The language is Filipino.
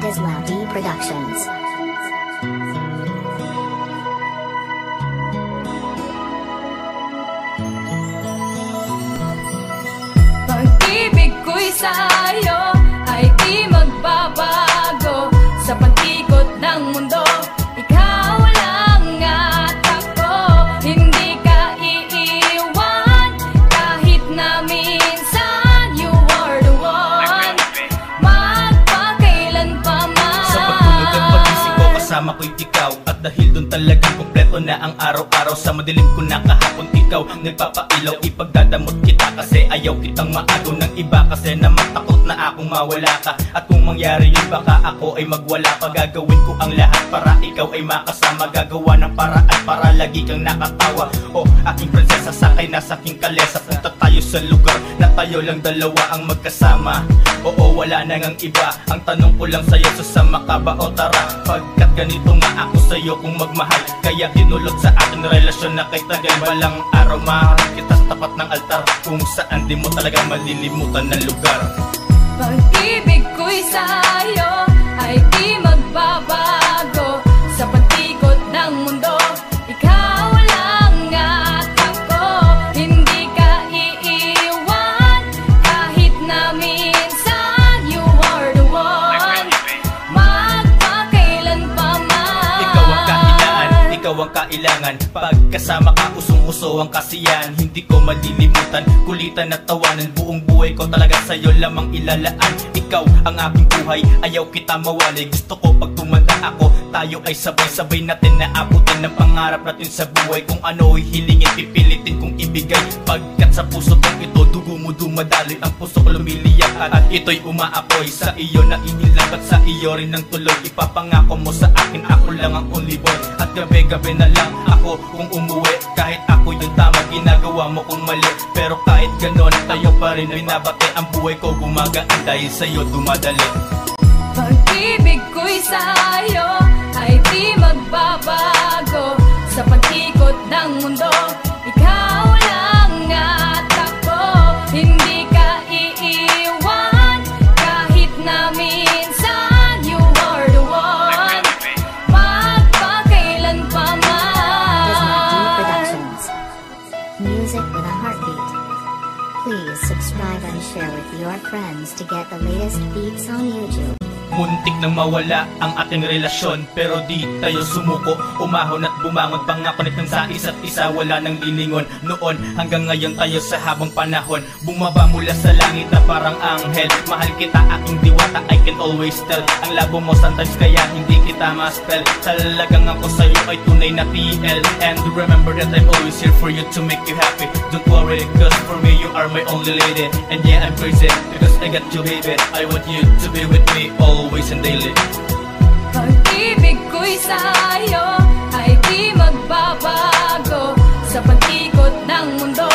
Dislaw D Productions. Pag-ibig ko'y sa'yo ay di magbabago. Sa pag-ikot ng mundo, ikaw lang at ako. Hindi ka iiwan kahit na minsan. You are the one, magpakailan pa man. Sa pagtulog at pagising ko, kasama ko'y ikaw. At dahil dun talagang kompleto na ang araw-araw. Sa madilim ko na kahapon, ikaw nagpapailaw. Ipagdadamot kita kasi ayaw kitang maagaw ng iba. Kasi naman takot na akong mawala ka. At kung mangyari yun, baka ako ay magwala pa. Gagawin ko ang lahat para ikaw ay makasama. Gagawa ng paraan para lagi kang nakatawa. O aking prinsesa, sakay na sa aking kalesa. Punta tayo sa lugar na tayo lang dalawa ang magkasama. Oo, wala na ngang iba. Ang tanong ko lang sa'yo, sasama ka ba o tara? Pagkat ganito nga ako sa'yo kung magmahal. Kaya hinulot sa ating relasyon na kay tagal. Balang araw maharap kita sa tapat ng altar, kung saan di mo talaga malilimutan ng lugar. Pag-ibig ko'y sa'yo ay di magbabago. Sa pag-ikot ng mundo, ikaw lang at ako. Hindi ka iiwan kahit na minsan. You are the one, magpakailan pa man. Ikaw ang kahilaan, ikaw ang kailangan. Pagkasama ka, usong-uso ang kasiyahan. Hindi ko malilimutan, kulitan at tawanan. Buong buhay ko talaga sa'yo lamang ilalaan. Ikaw ang aking buhay, ayaw kita mawali. Gusto ko pag tumanda ako, tayo ay sabay-sabay natin na abutin ng pangarap natin sa buhay. Kung ano ay hilingin, pipilitin kong ibigay. Pagkat sa puso kong ito, dugo mo dumadaloy. Ang puso ko lumiliyak at ito'y umaapoy. Sa iyo na inilang at sa iyo rin ang tuloy. Ipapangako mo sa akin, ako lang ang only boy. At gabi-gabi na lang ako kung umuwi. Kahit ako yung tama, ginagawa mo kung mali. Pero kahit ganon, tayo pa rin binabati. Ang buhay ko gumagaan dahil sa'yo dumadali. Pag-ibig ko'y sa'yo ay di magbabago. Sa pag-ikot ng mundo, ikaw lang at ako. Hindi ka iiwan kahit na minsan. You are the one, magpakailan pa man. Dislaw D Productions. Music with a heartbeat. Please subscribe and share with your friends to get the latest beats on YouTube. Muntik nang mawala ang ating relasyon, pero di tayo sumuko. Umahon at bumangon, pangako ng sa isa't isa. Wala nang lilingon noon hanggang ngayon tayo sa habang panahon. Bumaba mula sa langit na parang anghel. Mahal kita aking diwata, I can always tell. Ang labo mo sometimes kaya hindi kita ma-spell. Talagang ako sa'yo ay tunay na TL. And remember that I'm always here for you to make you happy. Don't worry, cause for me you are my only lady. And yeah, I'm crazy because I got you, baby. I want you to be with me always and daily. Pag-ibig ko'y sa'yo ay di magbabago. Sa pag-ikot ng mundo,